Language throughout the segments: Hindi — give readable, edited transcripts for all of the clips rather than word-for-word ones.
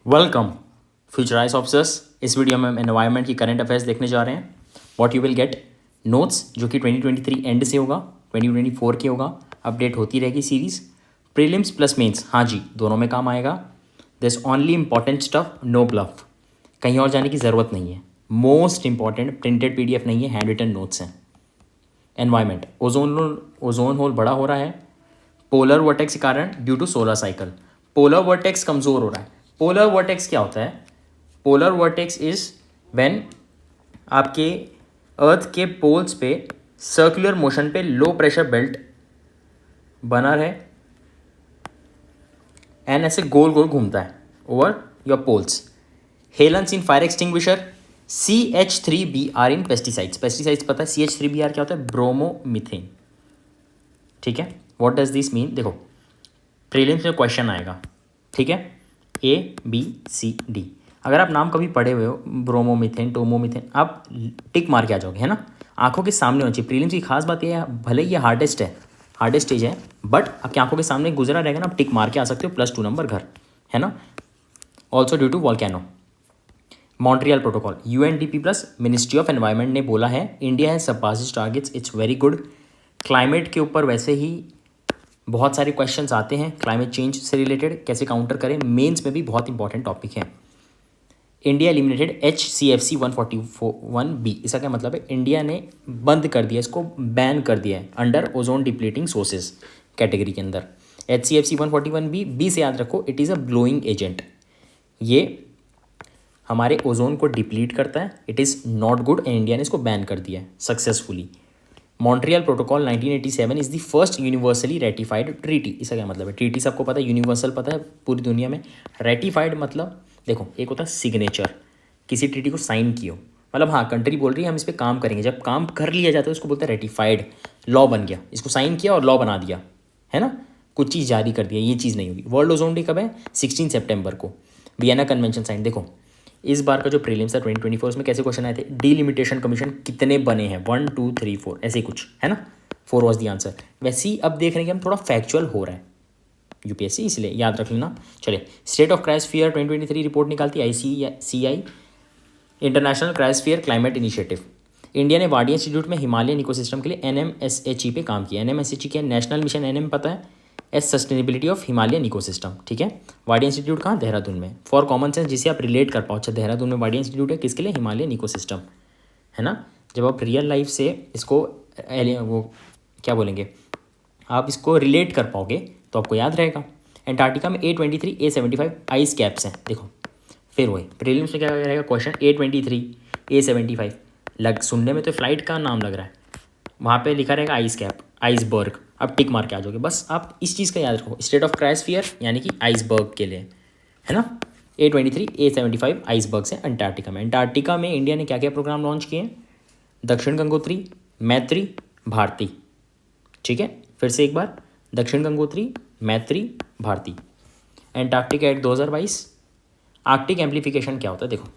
Welcome futurise officers. इस वीडियो में हम एनवायरनमेंट की करंट अफेयर्स देखने जा रहे हैं। What you will get notes जो कि 2023 एंड से होगा, 2024 के होगा, अपडेट होती रहेगी सीरीज। प्रीलिम्स प्लस मेंस, हाँ जी, दोनों में काम आएगा। This only important stuff, no bluff, कहीं और जाने की ज़रूरत नहीं है। मोस्ट इंपॉर्टेंट प्रिंटेड PDF नहीं है, हैंड रिटन नोट्स हैं। एनवायरनमेंट, ओजोन होल बड़ा हो रहा है पोलर वर्टेक्स के कारण due to solar cycle. Polar vortex कमज़ोर हो रहा है। पोलर वर्टेक्स क्या होता है? पोलर वर्टेक्स इज व्हेन आपके अर्थ के पोल्स पे सर्कुलर मोशन पे लो प्रेशर बेल्ट बना रहे एंड ऐसे गोल गोल घूमता है over your poles. Halons in fire extinguisher. CH3Br in pesticides. Pesticides पता है CH3Br क्या होता है? ब्रोमोमीथेन। ठीक है, व्हाट डज दिस मीन? देखो प्रीलिम्स में क्वेश्चन आएगा, ठीक है, ABCD। अगर आप नाम कभी पढ़े हुए हो, ब्रोमोमीथेन, टोमोमीथेन, आप टिक मार के आ जाओगे, है ना। आंखों के सामने होनी चाहिए। प्रीलिम्स की खास बात यह है, भले ये हार्डेस्ट स्टेज है, बट आपकी आंखों के सामने गुजरा रहेगा ना, आप टिक मार के आ सकते हो, +2 नंबर घर, है ना। Also due to volcano. Montreal protocol, UNDP plus ministry of environment ने बोला है इंडिया है surpasses targets, it's very good. Climate के ऊपर वैसे ही बहुत सारे क्वेश्चंस आते हैं, क्लाइमेट चेंज से रिलेटेड कैसे काउंटर करें, मेंस में भी बहुत इंपॉर्टेंट टॉपिक है। India eliminated HCFC 141B। इसका क्या मतलब है? इंडिया ने बंद कर दिया, इसको बैन कर दिया है under ozone depleting sources category के अंदर। HCFC 141B, बी से याद रखो, it is a blowing agent. ये हमारे ओजोन को डिप्लीट करता है, it is not good, and India ने इसको बैन कर दिया है successfully. Montreal protocol 1987 is the first universally ratified treaty. इसका क्या मतलब है? ट्रीटी सबको पता है, यूनिवर्सल पता है पूरी दुनिया में। रेटिफाइड मतलब देखो, एक होता है सिग्नेचर, किसी ट्रीटी को साइन कियो, मतलब हाँ कंट्री बोल रही है हम इस पर काम करेंगे, जब काम कर लिया जाता है उसको बोलते हैं रेटिफाइड। लॉ बन गया, इसको साइन किया और लॉ बना दिया, है ना, कुछ चीज़ जारी कर दिया, ये चीज़ नहीं होगी। वर्ल्ड ओजोन डे कब है? 16 सितंबर को। Vienna convention sign. देखो इस बार का जो प्रीलिम्स था 2024 में कैसे क्वेश्चन आए थे? डीलिमिटेशन कमीशन कितने बने हैं? 1 2 3 4 ऐसे ही कुछ, है ना। 4 वॉज दी आंसर। वैसे ही अब देख रहे हैं कि हम थोड़ा फैक्चुअल हो रहा है UPSC, इसलिए याद रख लेना। चलिए, स्टेट ऑफ क्रायोस्फीयर 2023 रिपोर्ट निकालती है ICI, international cryosphere climate initiative. India ने वाडी इंस्टीट्यूट में हिमालयन इकोसिस्टम के लिए NMSHE पे काम किया। NMSHE क्या है? नेशनल मिशन NM पता है, S sustainability of Himalayan ecosystem, ठीक है। वाडी इंस्टीट्यूट कहाँ? देहरादून में। फॉर कॉमन सेंस, जिसे आप रिलेट कर पाओ, अच्छा देहरादून में वाडी इंस्टीट्यूट है, किसके लिए? हिमालयन इकोसिस्टम, है ना। जब आप रियल लाइफ से इसको वो क्या बोलेंगे, आप इसको रिलेट कर पाओगे तो आपको याद रहेगा। एंटार्क्टिका में A23 A75 आइस कैप्स हैं। देखो फिर वही प्रीलिम्स में क्या रहेगा क्वेश्चन, A23 A75 लग सुनने में तो फ्लाइट का नाम लग रहा है, वहाँ पे लिखा रहेगा आइस कैप, आइसबर्ग। अब टिक मार के आ जाओगे, बस आप इस चीज़ का याद रखो, स्टेट ऑफ क्रायोस्फीयर यानी कि आइसबर्ग के लिए, है ना। A23 A75 आइसबर्ग से अंटार्कटिका में। अंटार्कटिका में इंडिया ने क्या क्या प्रोग्राम लॉन्च किए? दक्षिण गंगोत्री, मैत्री, भारती, ठीक है। फिर से एक बार, Dakshin Gangotri, Maitri, Bharati. Antarctic at 2022। Arctic amplification क्या होता है? देखो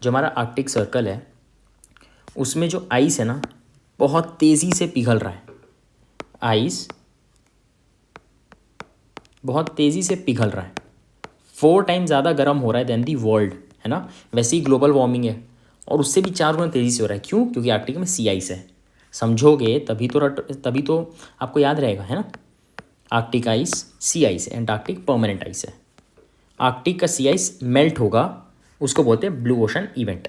जो हमारा आर्कटिक सर्कल है उसमें जो आइस है ना, बहुत तेज़ी से पिघल रहा है। आइस बहुत तेज़ी से पिघल रहा है, 4 टाइम ज़्यादा गर्म हो रहा है देन दी वर्ल्ड, है ना। वैसे ही ग्लोबल वार्मिंग है और उससे भी 4 गुना तेज़ी से हो रहा है। क्यों? क्योंकि आर्कटिक में सी आइस है। समझोगे तभी तो आपको याद रहेगा, है ना। आर्कटिक आइस सी आइस है, एंटार्क्टिक परमानेंट आइस है। आर्कटिक का सी आइस मेल्ट होगा, उसको बोलते हैं ब्लू ओशन इवेंट,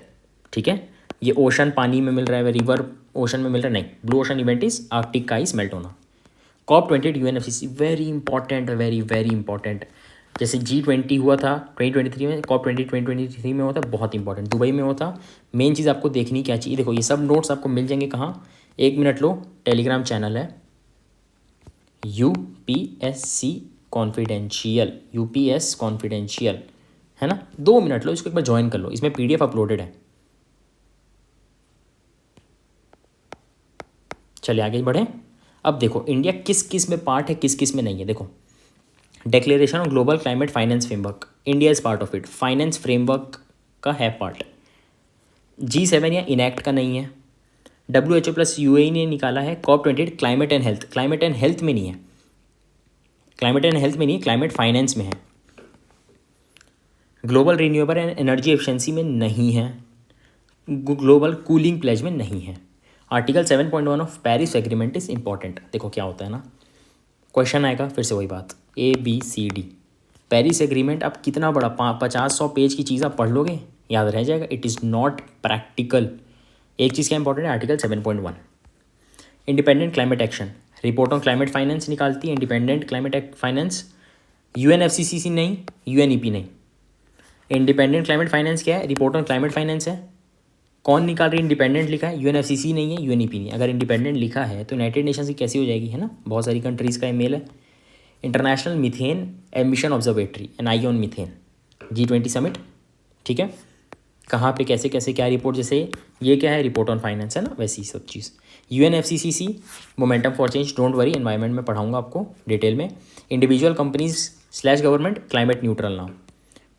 ठीक है। ये ओशन पानी में मिल रहा है, रिवर ओशन में मिल रहा है, नहीं, blue ocean event is Arctic का आइस मेल्ट होना। COP28 UNFCCC, very important, very very important. जैसे G20 हुआ था 2023 में, COP20 2023 में होता है, बहुत इंपॉर्टेंट, दुबई में होता। मेन चीज़ आपको देखनी क्या चाहिए, देखो ये सब नोट्स आपको मिल जाएंगे कहाँ? 1 मिनट लो, टेलीग्राम चैनल है UPSC कॉन्फिडेंशियल, UPS कॉन्फिडेंशियल, है ना। 2 मिनट लो, इसको एक बार ज्वाइन कर लो, इसमें PDF अपलोडेड है। चलिए आगे बढ़ें। अब देखो इंडिया किस किस में पार्ट है, किस किस में नहीं है। देखो declaration of global climate finance framework, India is part of it, finance framework का है पार्ट। G7 या इनैक्ट का नहीं है। WHO प्लस UAE ने निकाला है COP28 climate and health, climate and health में नहीं है, क्लाइमेट एंड हेल्थ में नहीं, क्लाइमेट फाइनेंस में है। Global renewable and energy efficiency में नहीं है, ग्लोबल कूलिंग प्लेज में नहीं है। Article 7.1 of Paris agreement is important. देखो क्या होता है ना, क्वेश्चन आएगा फिर से वही बात, ABCD। पेरिस एग्रीमेंट आप कितना बड़ा 50-100 पेज की चीज़ आप पढ़ लोगे, याद रह जाएगा, इट इज़ नॉट प्रैक्टिकल। एक चीज़ क्या इंपॉर्टेंट है, article 7.1 independent climate action, report on climate finance निकालती है इंडिपेंडेंट क्लाइमेट फाइनेंस, UNFCCC नहीं, UNEP नहीं। इंडिपेंडेंट क्लाइमेट फाइनेंस क्या है, रिपोर्ट ऑन क्लाइमेट फाइनेंस है। कौन निकाल रही है, इंडिपेंडेंट लिखा है, UNFCCC नहीं है, UNEP नहीं। अगर इंडिपेंडेंट लिखा है तो यूनाइटेड नेशन से कैसी हो जाएगी, है ना, बहुत सारी कंट्रीज़ का ईमेल है। International methane emission observatory, NI on methane, G20 summit, ठीक है। कहाँ पे कैसे कैसे क्या रिपोर्ट, जैसे ये क्या है, रिपोर्ट ऑन फाइनेंस है ना, वैसी सब चीज़। UNFCCC momentum for change, don't worry, environment में पढ़ाऊंगा आपको डिटेल में। Individual companies / government climate neutral now.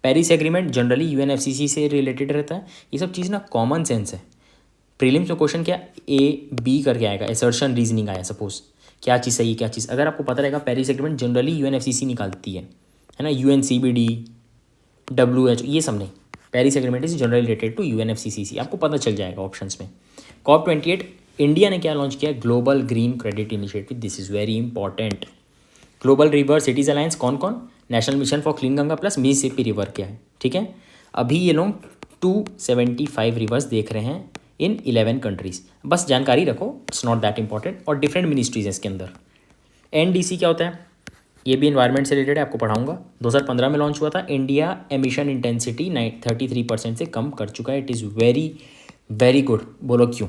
Paris agreement generally UNFCCC से रिलेटेड रहता है। ये सब चीज़ ना कॉमन सेंस है। प्रीलिम्स में क्वेश्चन क्या A B करके आएगा, एसर्शन रीजनिंग आया सपोज, क्या चीज़ सही क्या चीज़, अगर आपको पता रहेगा पेरिस एग्रीमेंट जनरली UNFCCC निकालती है ना, UNCBD WHO ये सब नहीं, Paris agreement is generally related to UNFCCC, आपको पता चल जाएगा ऑप्शंस में। COP28 इंडिया ने क्या लॉन्च किया, global green credit initiative, this is very important. Global river cities alliance कौन कौन, national mission for clean Ganga plus Mississippi river क्या है, ठीक है। अभी ये लोग 275 रिवर्स देख रहे हैं इन 11 कंट्रीज, बस जानकारी रखो, इट्स नॉट दैट इंपॉर्टेंट। और डिफरेंट मिनिस्ट्रीज हैं इसके अंदर। NDC क्या होता है, ये भी इन्वायरमेंट से रिलेटेड है, आपको पढ़ाऊंगा। 2015 में लॉन्च हुआ था। इंडिया एमिशन इंटेंसिटी 33% से कम कर चुका है, it is very very good. बोलो क्यों।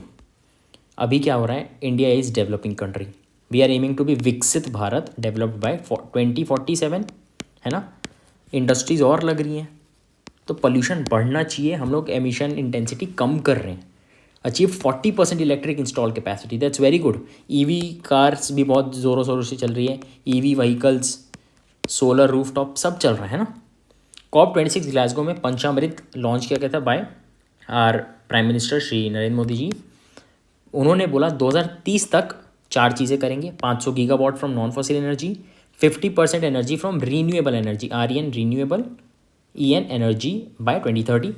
अभी क्या हो रहा है, India is developing country, we are aiming to be Viksit Bharat, developed by 2047, है ना। इंडस्ट्रीज और लग रही हैं, तो पोल्यूशन बढ़ना चाहिए, हम लोग एमिशन इंटेंसिटी कम कर रहे हैं। Achieve 40% electric install capacity, that's very good. EV cars भी बहुत ज़ोरों शोरों से चल रही है, EV व्हीकल्स, सोलर रूफटॉप सब चल रहा है ना। COP26 ग्लासगो में पंचामृत लॉन्च किया गया था by our prime minister Shri Narendra Modi ji. उन्होंने बोला 2030 तक 4 चीज़ें करेंगे, 500 gigawatt from non fossil energy, 50% energy from renewable energy, REN renewable, EN energy by 2030।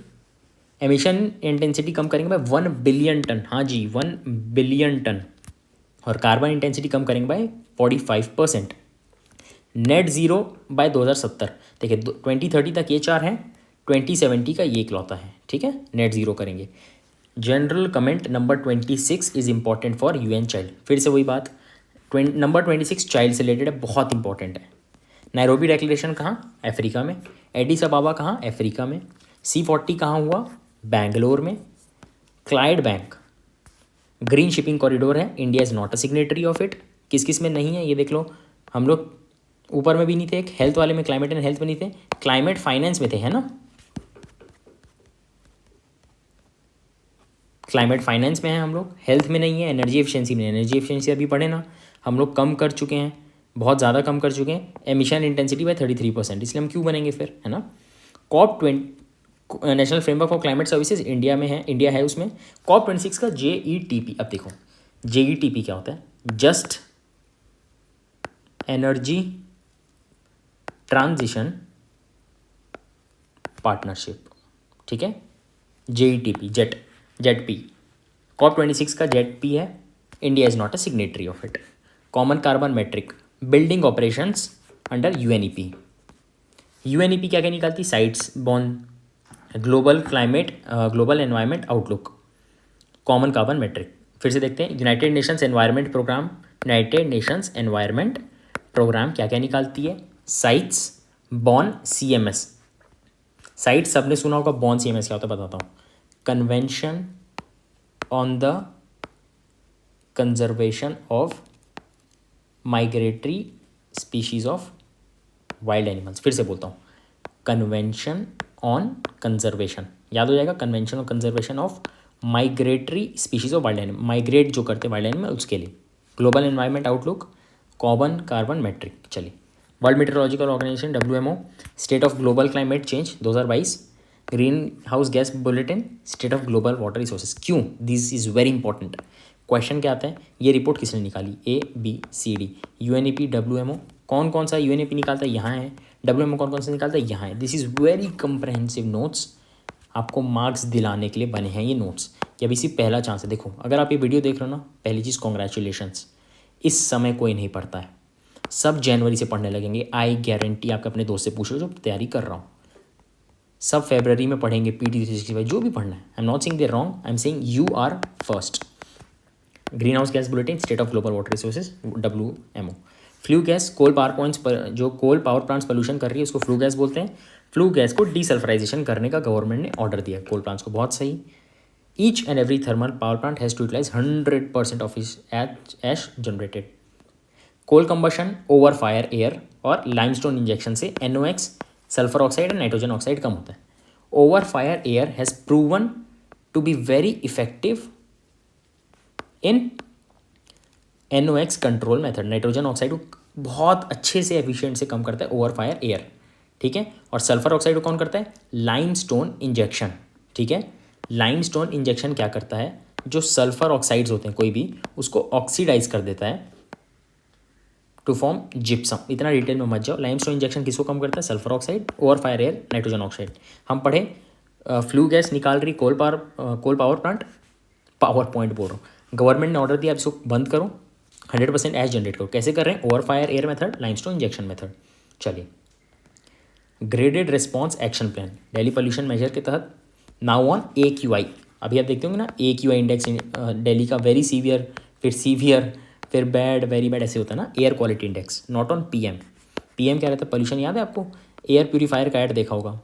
Emission intensity कम करेंगे बाय 1 बिलियन टन, हाँ जी 1 बिलियन टन। और कार्बन इंटेंसिटी कम करेंगे बाय 45%। नेट ज़ीरो बाय 2070, देखिए 2030 तक ये 4 हैं, 2070 का ये इकलौता है, ठीक है, नेट ज़ीरो करेंगे। General comment number 26 is important for UN child, फिर से वही बात, नंबर 26 चाइल्ड से रिलेटेड है, बहुत इंपॉर्टेंट है। नैरोबी डिक्लेरेशन कहाँ, अफ्रीका में। एडिस अबाबा कहाँ, अफ्रीका में। C40 कहाँ हुआ, बेंगलोर में। Clyde bank green shipping corridor है, India is not a signatory of it. किस किस में नहीं है ये देख लो, हम लोग ऊपर में भी नहीं थे, एक हेल्थ वाले में, क्लाइमेट एंड हेल्थ में नहीं थे, क्लाइमेट फाइनेंस में थे, है ना, क्लाइमेट फाइनेंस में है हम लोग, हेल्थ में नहीं है, एनर्जी एफिशिएंसी में। एनर्जी एफिशिएंसी अभी पढ़े ना, हम लोग कम कर चुके हैं, बहुत ज़्यादा कम कर चुके हैं, एमिशन इंटेंसिटी बाय 33%, इसलिए हम क्यों बनेंगे फिर, है ना। COP20 national framework for climate services India में है, इंडिया है उसमें। COP26 का JETP, अब देखो JETP क्या होता है, जस्ट एनर्जी ट्रांजिशन पार्टनरशिप, ठीक है, JETP, जेट पी। COP26 का JETP है, India is not a signatory of it. Common carbon metric, building operations under UNEP। UNEP क्या क्या निकालती, sites Bonn, global climate, global environment outlook, common carbon metric. फिर से देखते हैं, United Nations Environment Programme, United Nations Environment Programme क्या क्या निकालती है, साइट्स बॉन CMS। साइट्स सबने सुना होगा, बॉन CMS क्या होता है बताता हूँ, convention on the conservation of migratory species of wild animals. फिर से बोलता हूँ, कन्वेंशन ऑन कंजर्वेशन, याद हो जाएगा, convention on conservation of migratory species of wild animal, migrate जो करते वाइल्ड एनिमल उसके लिए। Global environment outlook, common carbon metric. चलिए, world meteorological organization WMO, state of global climate change 2022, green house gas bulletin, state of global water resources. क्यों, this is very important. Question क्या आता है, ये रिपोर्ट किसने निकाली, ABCD, UNEP, WMO, कौन कौन सा यूएनएपी निकालता है यहाँ है, डब्ल्यूएमओ कौन कौन सा निकालता है यहाँ है। This is very comprehensive notes, आपको मार्क्स दिलाने के लिए बने हैं ये नोट्स। ये अभी सिर्फ पहला चांस है। देखो अगर आप ये वीडियो देख रहे हो ना, पहली चीज़ कॉन्ग्रेचुलेशंस, इस समय कोई नहीं पढ़ता है, सब जनवरी से पढ़ने लगेंगे। आई गारंटी, आपके अपने दोस्त से पूछ लो जो तैयारी कर रहा हूँ, सब फेबररी में पढ़ेंगे PT365, जो भी पढ़ना है। I am not saying they wrong, I am saying you are first. Green house gas bulletin, state of global water resources, WMO। Flue gas, coal power points पर जो कोल पावर प्लांट्स पोल्यूशन कर रही है उसको फ्लू गैस बोलते हैं। फ्लू गैस को डीसल्फराइजेशन करने का गवर्नमेंट ने ऑर्डर दिया कोल प्लांट्स को, बहुत सही। Each and every thermal power plant has to utilise 100% of इस ash generated. Coal combustion over fire air और लाइमस्टोन इंजेक्शन से NOx, sulphur oxide and nitrogen oxide कम होता है। Over fire air has proven to be very effective in NOx control method. Nitrogen oxide को बहुत अच्छे से एफिशिएंट से कम करता है ओवर फायर एयर, ठीक है। और सल्फर ऑक्साइड को कौन करता है? लाइमस्टोन इंजेक्शन, ठीक है। लाइमस्टोन इंजेक्शन क्या करता है, जो सल्फर ऑक्साइड्स होते हैं कोई भी, उसको ऑक्सीडाइज कर देता है टू फॉर्म जिप्सम। इतना डिटेल में मत जाओ। लाइमस्टोन इंजेक्शन किसको कम करता है? Sulphur oxide, over fire air, nitrogen oxide. हम पढ़े फ्लू गैस निकाल रही coal power plant, power point बोल रहा हूँ। गवर्नमेंट ने ऑर्डर दिया आप इसको बंद करो, 100% ऐश जनरेट करो। कैसे कर रहे हैं? Over fire air method, limestone injection method. चलिए, graded response action plan Delhi pollution measure के तहत नाउ ऑन AQI। अभी आप देखते होंगे ना AQI इंडेक्स दिल्ली का, वेरी सीवियर, फिर सीवियर, फिर बैड, वेरी बैड, ऐसे होता है ना। Air quality index, not on PM क्या रहता है? पोल्यूशन। याद है आपको? एयर प्यूरीफायर का ऐड देखा होगा,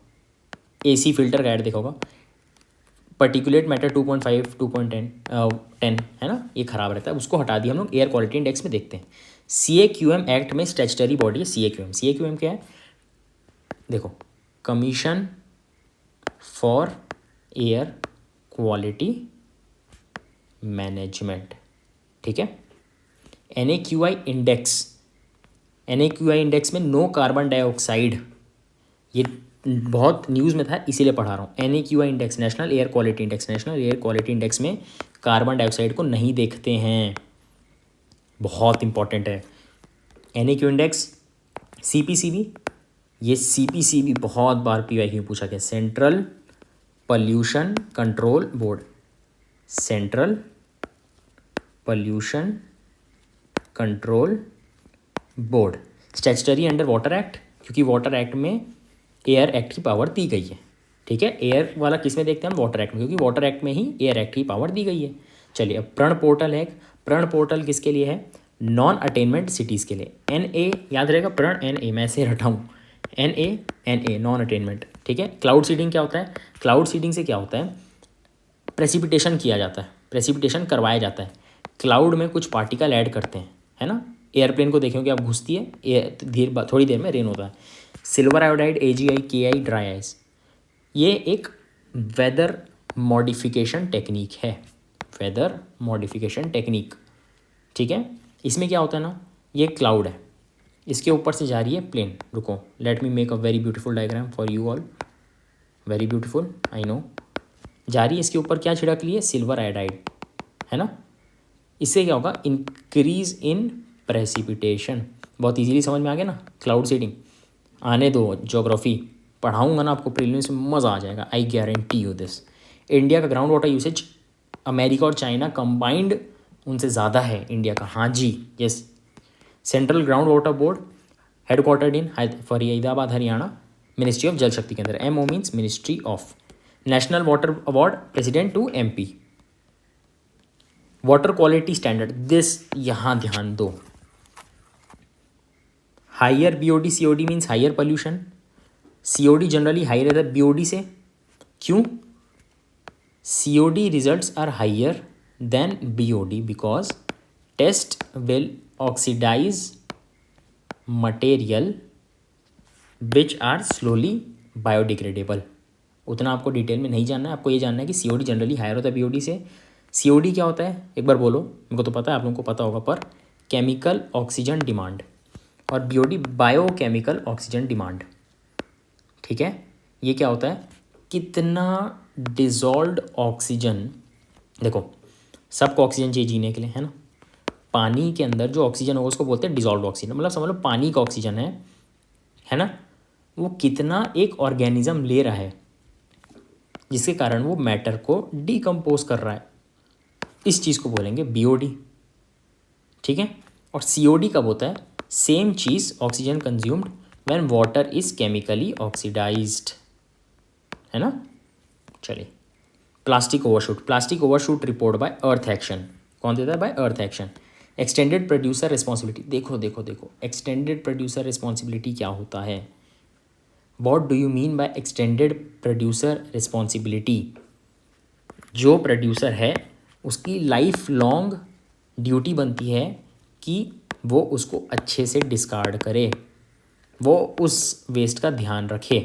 AC फिल्टर का ऐड देखा होगा। पर्टिकुलेट मैटर 2.5 2.10 है ना, ये खराब रहता है, उसको हटा दिया हम लोग। एयर क्वालिटी इंडेक्स में देखते हैं। CAQM एक्ट में स्टैट्यूटरी बॉडी है CAQM क्या है? देखो, commission for air quality management, ठीक है। NAQI इंडेक्स में नो कार्बन डाइऑक्साइड, ये बहुत न्यूज़ में था इसीलिए पढ़ा रहा हूँ। NAQI index, national air quality index में कार्बन डाइऑक्साइड को नहीं देखते हैं, बहुत इंपॉर्टेंट है। NAQ इंडेक्स, CPCB, ये CPCB बहुत बार PYQ में पूछा गया, central pollution control board, central pollution control board. Statutory under water act, क्योंकि वाटर एक्ट में एयर एक्ट की पावर दी गई है, ठीक है। एयर वाला किस में देखते हैं हम? वाटर एक्ट में, क्योंकि वाटर एक्ट में ही एयर एक्ट की पावर दी गई है। चलिए, अब प्रण पोर्टल है। प्रण पोर्टल किसके लिए है? नॉन अटेनमेंट सिटीज़ के लिए। NA याद रहेगा, प्रण NA, मैं ऐसे रटा हूँ, NA नॉन अटेनमेंट, ठीक है। क्लाउड सीडिंग क्या होता है? क्लाउड सीडिंग से क्या होता है? प्रेसिपिटेशन किया जाता है, प्रेसिपिटेशन करवाया जाता है। क्लाउड में कुछ पार्टिकल ऐड करते हैं, है ना। एयरप्लेन को देखेंगे आप, घुसती है, थोड़ी देर में रेन होता है। Silver iodide, AgI, KI, dry ice, ये एक वेदर मॉडिफिकेशन टेक्निक है, वेदर मॉडिफिकेशन टेक्निक, ठीक है। इसमें क्या होता है ना, ये क्लाउड है, इसके ऊपर से जा रही है प्लेन। रुको, let me make a very beautiful diagram for you all, very beautiful, I know. जा रही है, इसके ऊपर क्या छिड़क ली है? सिल्वर आयोडाइड, है ना। इससे क्या होगा? Increase in precipitation. बहुत इजीली समझ में आ गया ना। क्लाउड सीडिंग आने दो, ज्योग्राफी पढ़ाऊंगा ना आपको प्रीलिम्स में, मज़ा आ जाएगा, I guarantee you this. India का ग्राउंड वाटर यूसेज अमेरिका और चाइना कंबाइंड उनसे ज़्यादा है इंडिया का, हाँ जी, yes. Central ground water board headquartered in Faridabad, Haryana, ministry of Jal Shakti के अंदर। MO means ministry of. National water award president to MP। Water quality standard, this यहाँ ध्यान दो। Higher BOD COD means higher pollution. COD generally high रहता है BOD से, क्यों? COD results are higher than BOD because test will oxidise material which are slowly biodegradable. उतना आपको डिटेल में नहीं जानना है, आपको ये जानना है कि COD जनरली हायर होता है BOD से। COD क्या होता है एक बार बोलो, मेरे को तो पता है, आप लोगों को पता होगा, पर केमिकल ऑक्सीजन डिमांड, और BOD बायोकेमिकल ऑक्सीजन डिमांड, ठीक है। ये क्या होता है? कितना डिजॉल्व्ड ऑक्सीजन, देखो सबको ऑक्सीजन चाहिए जीने के लिए, है ना। पानी के अंदर जो ऑक्सीजन होगा उसको बोलते हैं डिजॉल्व ऑक्सीजन, मतलब समझ लो पानी का ऑक्सीजन है ना, वो कितना एक ऑर्गेनिज्म ले रहा है जिसके कारण वो मैटर को डिकम्पोज कर रहा है, इस चीज़ को बोलेंगे बीओडी। ठीक है। और सीओडी कब होता है? सेम चीज़ oxygen consumed when water is chemically oxidised, है ना। चलिए, plastic overshoot. Plastic overshoot report by earth action, कौन देता है? By earth action. Extended producer responsibility, देखो देखो देखो, एक्सटेंडेड प्रोड्यूसर रिस्पॉन्सिबिलिटी क्या होता है? What do you mean by extended producer responsibility? जो प्रोड्यूसर है उसकी लाइफ लॉन्ग ड्यूटी बनती है कि वो उसको अच्छे से डिस्कार्ड करे, वो उस वेस्ट का ध्यान रखे।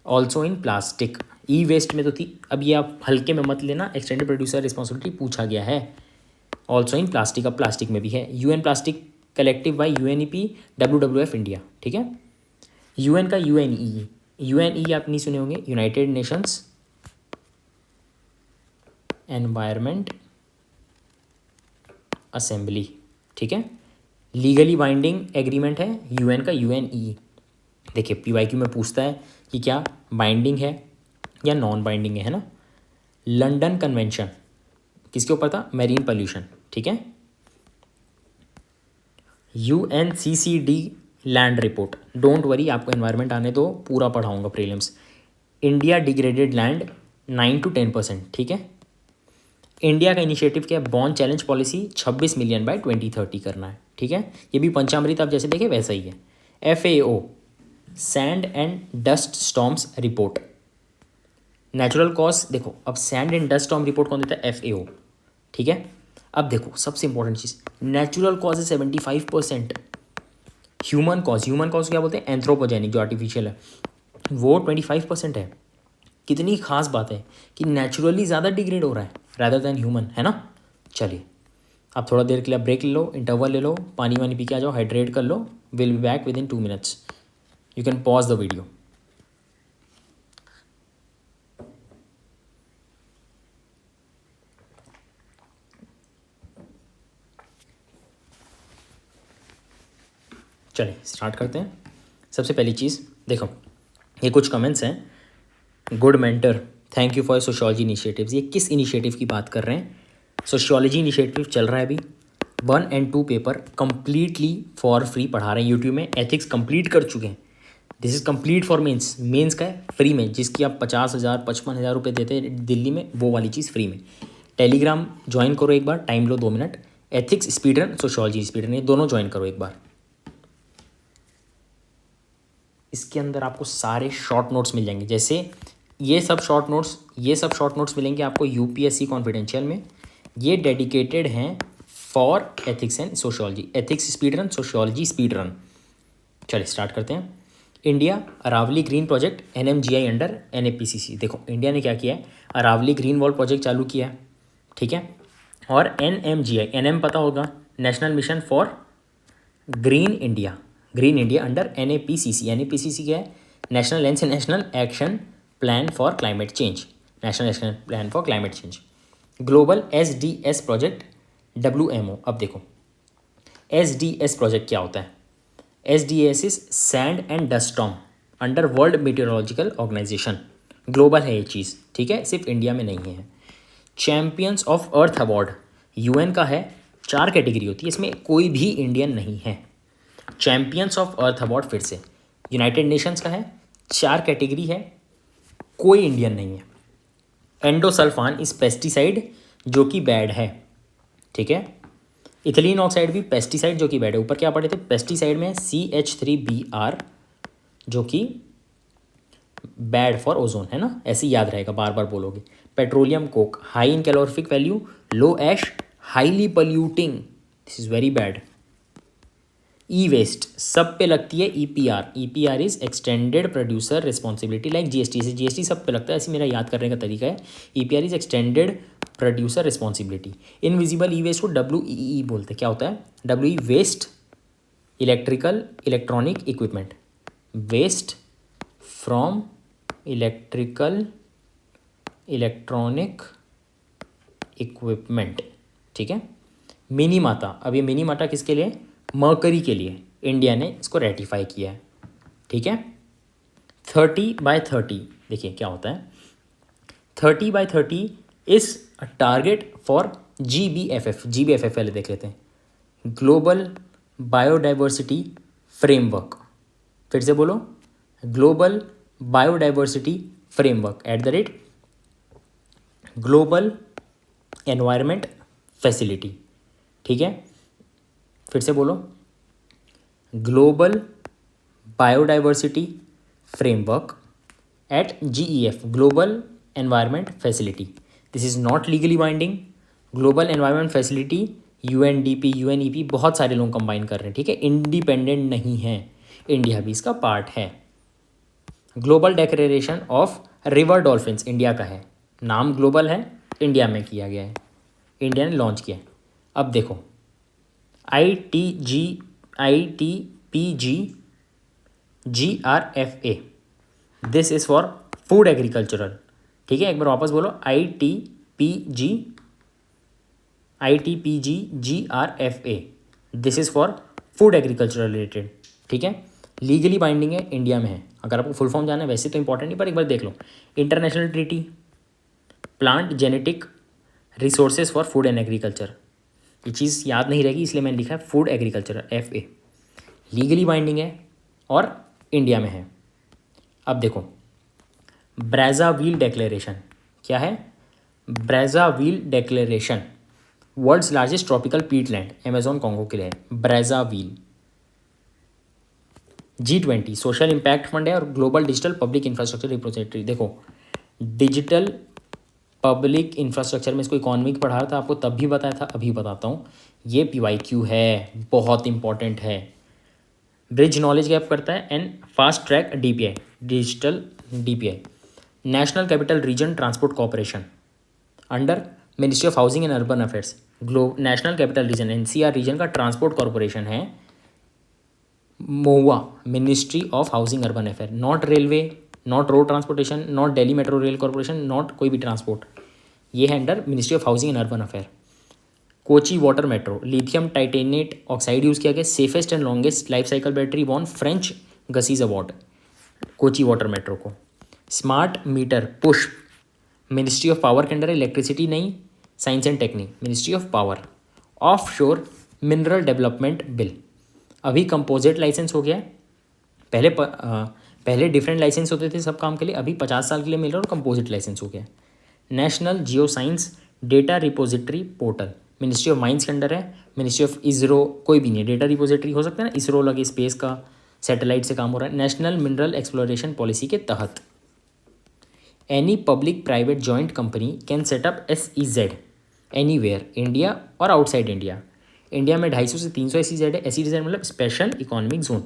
Also in plastic, e waste में तो थी, अब ये आप हल्के में मत लेना, एक्सटेंडेड प्रोड्यूसर रिस्पॉन्सिबिलिटी पूछा गया है। ऑल्सो इन प्लास्टिक, अब प्लास्टिक में भी है। UN plastic collective by UNEP WWF India, ठीक है। यूएन का यूएनई, यूएनई आप नहीं सुने होंगे, यूनाइटेड नेशंस एनवायरमेंट असेंबली, ठीक है। लीगली बाइंडिंग एग्रीमेंट है यूएन का यूएनई। देखिए पीवाईक्यू में पूछता है कि क्या बाइंडिंग है या नॉन बाइंडिंग है ना। लंदन कन्वेंशन किसके ऊपर था? मैरीन पोल्यूशन, ठीक है। UNCCD land report, don't worry, आपको एनवायरनमेंट आने दो, पूरा पढ़ाऊंगा prelims. India degraded land 9 to 10%, ठीक है। इंडिया का इनिशिएटिव क्या है? Bonn challenge policy 26 million bye 2030 करना है, ठीक है। ये भी पंचामृत आप जैसे देखे वैसा ही है। FAO sand and dust storms report, natural cause, देखो अब sand and dust storm report कौन देता है? FAO, ठीक है। अब देखो सबसे इंपॉर्टेंट चीज़, नेचुरल कॉज है 75%, ह्यूमन कॉज क्या बोलते हैं? एंथ्रोपोजेनिक, जो आर्टिफिशियल है, वो 25% है। कितनी खास बात है कि नेचुरली ज़्यादा डिग्रेड हो रहा है रैदर देन ह्यूमन, है ना। चलिए आप थोड़ा देर के लिए ब्रेक ले लो, इंटरवल ले लो, पानी वानी पी के आ जाओ, हाइड्रेट कर लो। Will be back within 2 minutes, you can pause the video. चलिए स्टार्ट करते हैं। सबसे पहली चीज़ देखो, ये कुछ कमेंट्स हैं। Good mentor, thank you for sociology initiatives. ये किस इनिशिएटिव की बात कर रहे हैं? सोशियोलॉजी इनिशिएटिव चल रहा है अभी, 1 and 2 paper completely for free पढ़ा रहे हैं यूट्यूब में। एथिक्स कंप्लीट कर चुके हैं, this is complete for mains. Mains का है फ्री में, जिसकी आप 50,000 55,000 रुपये देते हैं दिल्ली में, वो वाली चीज़ फ्री में। टेलीग्राम ज्वाइन करो एक बार, टाइम लो 2 minute. Ethics speed run, sociology speed run, ये दोनों ज्वाइन करो एक बार। इसके अंदर आपको सारे शॉर्ट नोट्स मिल जाएंगे, जैसे ये सब शॉर्ट नोट्स मिलेंगे आपको UPSC कॉन्फिडेंशियल में। ये डेडिकेटेड हैं for ethics and sociology, ethics speed run, sociology speed run. चलिए स्टार्ट करते हैं। India Aravalli green project NMGI under NAPCC। देखो इंडिया ने क्या किया है, अरावली ग्रीन वॉल प्रोजेक्ट चालू किया है, ठीक है। और NMGI, NM पता होगा, national mission for green India under NAPCC। NAPCC क्या है? National action plan for climate change, national action plan for climate change. Global SDS project WMO। अब देखो SDS प्रोजेक्ट क्या होता है? SDS is sand and dust storm under world meteorological organisation. Global है ये चीज़, ठीक है, सिर्फ इंडिया में नहीं है। Champions of earth award UN का है, 4 कैटेगरी होती है, इसमें कोई भी इंडियन नहीं है। चैम्पियंस ऑफ अर्थ अवार्ड फिर से यूनाइटेड नेशंस का है, 4 कैटेगरी है, कोई इंडियन नहीं है। एंडोसल्फान इस पेस्टिसाइड जो कि बैड है, ठीक है। इथिलीन ऑक्साइड भी पेस्टिसाइड जो कि बैड है। ऊपर क्या पढ़े थे? पेस्टिसाइड में CH3BR जो कि बैड फॉर ओजोन, है ना, ऐसे ही याद रहेगा, बार बार बोलोगे। Petroleum coke high in calorific value, low ash, highly polluting, this is very bad. E waste सब पे लगती है EPR is extended producer responsibility, like GST से GST सब पे लगता है, ऐसे मेरा याद करने का तरीका है। EPR is extended producer responsibility. Invisible e waste को WEE बोलते हैं। क्या होता है? WE waste electronic equipment, waste from electronic equipment, ठीक है। मिनीमाता, अब ये मिनीमाता किसके लिए? मर्करी के लिए इंडिया ने इसको रेटिफाई किया है, ठीक है। 30/30 देखिए क्या होता है। 30/30 is a target for GBFF। GBFF पहले देख लेते हैं, ग्लोबल बायोडाइवर्सिटी फ्रेमवर्क। फिर से बोलो, global biodiversity framework @ global environment facility, ठीक है। फिर से बोलो, global biodiversity framework @GEF, global environment facility. This is not legally binding. Global environment facility UNDP UNEP बहुत सारे लोग कंबाइन कर रहे हैं, ठीक है, इंडिपेंडेंट नहीं है, इंडिया भी इसका पार्ट है। Global declaration of river dolphins India का है, नाम ग्लोबल है, इंडिया में किया गया है, इंडिया ने लॉन्च किया है। अब देखो ITPG GRFA, this is for food agricultural, ठीक है। एक बार वापस बोलो, ITPG GRFA, this is for food agricultural related, ठीक है। लीगली बाइंडिंग है, इंडिया में है। अगर आपको फुल फॉर्म जाना है, वैसे तो इंपॉर्टेंट नहीं, पर एक बार देख लो। International treaty plant genetic resources for food and agriculture, ये चीज़ याद नहीं रहेगी इसलिए मैंने लिखा है food agriculture FA। Legally binding है और इंडिया में है। अब देखो ब्राज़ाविल डेक्लेरेशन, क्या है? Brazzaville declaration world's largest tropical peatland, Amazon Congo के लिए है Brazzaville. G20 social impact fund है और global digital public infrastructure repository. देखो डिजिटल पब्लिक इंफ्रास्ट्रक्चर में इसको इकोनॉमिक पढ़ा था आपको, तब भी बताया था, अभी बताता हूँ। ये PYQ है, बहुत इंपॉर्टेंट है। ब्रिज नॉलेज गैप करता है and fast track DPI, digital DPI। National capital region transport corporation under ministry of housing and urban affairs. National capital region NCR region का ट्रांसपोर्ट कॉरपोरेशन है MoHUA, ministry of housing urban affair. Not railway, not road transportation, not Delhi metro rail corporation, not कोई भी ट्रांसपोर्ट, ये है under ministry of housing and urban affair. Kochi water metro, lithium titanate oxide use किया गया, safest and longest life cycle battery, वॉन फ्रेंच गसीज अवार्ड कोची वाटर मेट्रो को। स्मार्ट मीटर पुष्प, मिनिस्ट्री ऑफ पावर के अंडर, इलेक्ट्रिसिटी नहीं, science and technique, ministry of power. Offshore mineral development bill, अभी कंपोजिट लाइसेंस हो गया है, पहले डिफरेंट लाइसेंस होते थे सब काम के लिए, अभी 50 साल के लिए मिल रहा है और कंपोजिट लाइसेंस हो गया। National geo science data repository portal, ministry of mines के अंडर है, मिनिस्ट्री ऑफ इसरो कोई भी नहीं है, डेटा रिपोजिटरी हो सकता है ना, इसरो लगे, स्पेस का सैटेलाइट से काम हो रहा है। नेशनल मिनरल एक्सप्लोरेशन पॉलिसी के तहत any public private joint company can setup SEZ anywhere, India और आउटसाइड इंडिया। इंडिया में 250 से 300 SEZ है। SEZ मतलब स्पेशल इकोनॉमिक जोन,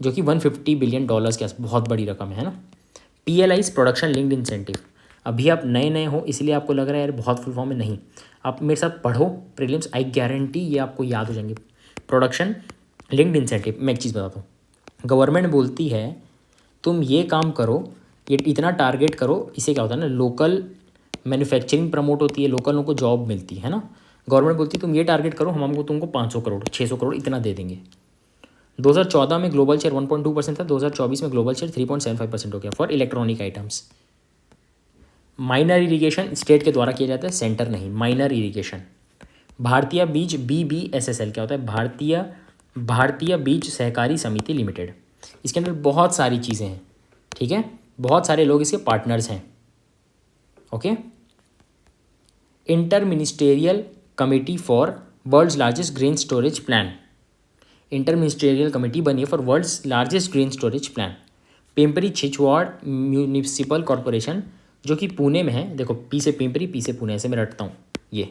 जो कि $150 बिलियन के आस, बहुत बड़ी रकम है ना। PLIs प्रोडक्शन लिंक्ड इंसेंटिव, अभी आप नए नए हो इसलिए आपको लग रहा है यार बहुत फुल फॉर्म में, नहीं, आप मेरे साथ पढ़ो प्रीलिम्स, आई गारंटी ये आपको याद हो जाएंगे। प्रोडक्शन लिंक्ड इंसेंटिव, मैं एक चीज़ बताता हूँ, गवर्नमेंट बोलती है तुम ये काम करो, ये इतना टारगेट करो, इससे क्या होता है ना, लोकल मैन्युफैक्चरिंग प्रमोट होती है, लोकल लोगों को जॉब मिलती है ना। गवर्नमेंट बोलती है तुम ये टारगेट करो, हम तुमको 500 करोड़ 600 करोड़ इतना दे देंगे। 2014 में ग्लोबल शेयर 1.2% था, 2024 में ग्लोबल शेयर 3.75% हो गया for electronic items. Minor irrigation state के द्वारा किया जाता है, सेंटर नहीं, माइनर इरिगेशन। भारतीय बीज BBSSL क्या होता है? भारतीय बीज सहकारी समिति लिमिटेड। इसके अंदर बहुत सारी चीज़ें हैं, ठीक है, बहुत सारे लोग इसके पार्टनर्स हैं, okay. Inter ministerial committee for world's largest grain storage plan, inter ministerial committee बनी है for world's largest grain storage plan. Pimpri Chinchwad municipal corporation, जो कि पुणे में है, देखो P से पिंपरी, P से पुणे, ऐसे मैं रटता हूँ, ये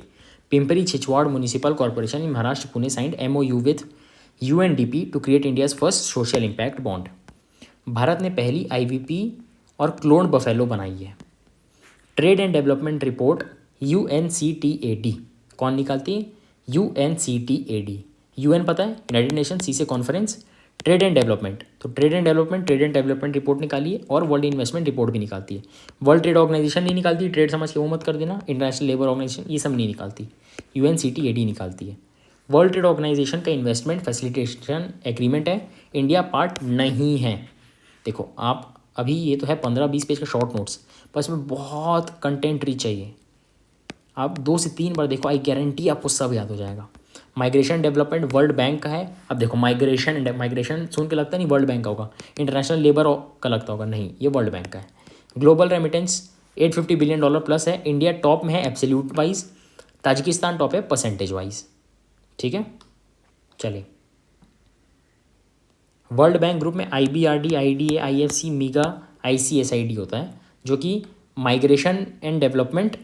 Pimpri Chinchwad municipal corporation in Maharashtra Pune signed MOU with UNDP to create India's first social impact bond. Bharat ने पहली IVP और क्लोन बफेलो बनाई है। Trade and development report UNCTAD कौन निकालती है? UNCTAD, UN पता है, यूनाइटेड नेशन, C से कॉन्फ्रेंस, ट्रेड एंड डेवलपमेंट, तो ट्रेड एंड डेवलपमेंट रिपोर्ट निकाली है और वर्ल्ड इन्वेस्टमेंट रिपोर्ट भी निकालती है। वर्ल्ड ट्रेड ऑर्गेनाइजेशन नहीं निकालती, ट्रेड समझ के वो मत कर देना, इंटरनेशनल लेबर ऑर्गेनाइजेशन ये सब नहीं निकालती, UNCTAD निकालती है। वर्ल्ड ट्रेड ऑर्गेनाइजेशन का इन्वेस्टमेंट फैसिलिटेशन एग्रीमेंट है, इंडिया पार्ट नहीं है। देखो आप अभी ये तो है 15-20 पेज का शॉर्ट नोट्स, पर इसमें बहुत कंटेंट रिच चाहिए। आप 2 से 3 बार देखो, आई गारंटी आपको सब याद हो जाएगा। माइग्रेशन डेवलपमेंट वर्ल्ड बैंक का है। अब देखो माइग्रेशन सुन के लगता नहीं वर्ल्ड बैंक का होगा, इंटरनेशनल लेबर का लगता होगा, नहीं ये वर्ल्ड बैंक का है। ग्लोबल रेमिटेंस $850 बिलियन प्लस है। इंडिया टॉप में है एब्सोल्यूट वाइज, ताजिकिस्तान टॉप है परसेंटेज वाइज। ठीक है, चलिए वर्ल्ड बैंक ग्रुप में IBRD, IDA, IFC, मीगा, ICSID होता है, जो कि migration and development,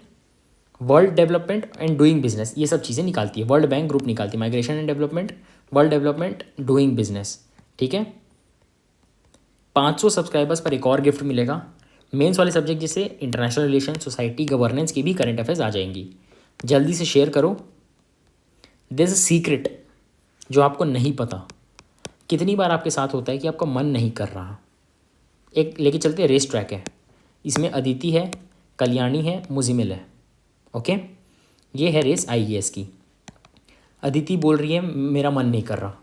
world development and doing business, ये सब चीज़ें निकालती है। वर्ल्ड बैंक ग्रुप निकालती है migration and development, world development, doing business. ठीक है, 500 सब्सक्राइबर्स पर एक और गिफ्ट मिलेगा। मेंस वाले सब्जेक्ट जैसे इंटरनेशनल रिलेशन, सोसाइटी, गवर्नेंस की भी करंट अफेयर्स आ जाएंगी। जल्दी से शेयर करो। दिस इज सीक्रेट जो आपको नहीं पता। कितनी बार आपके साथ होता है कि आपका मन नहीं कर रहा। एक लेके चलते रेस ट्रैक है, इसमें अदिति है, कल्याणी है, मुजिमिल है। ओके, ये है रेस IAS की। अदिति बोल रही है मेरा मन नहीं कर रहा।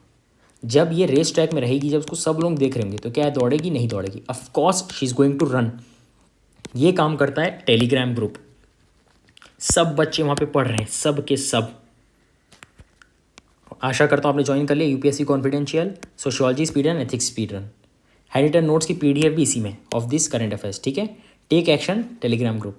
जब ये रेस ट्रैक में रहेगी, जब उसको सब लोग देख रहे होंगे, तो क्या दौड़ेगी? नहीं दौड़ेगी। Of course she is going to run. ये काम करता है टेलीग्राम ग्रुप। सब बच्चे वहाँ पे पढ़ रहे हैं, सब के सब। आशा करता हूँ आपने ज्वाइन कर लिया UPSC confidential, sociology speed run, ethics speed run. Handwritten notes की PDF भी इसी में ऑफ दिस करंट अफेयर्स। ठीक है, टेक एक्शन टेलीग्राम ग्रुप।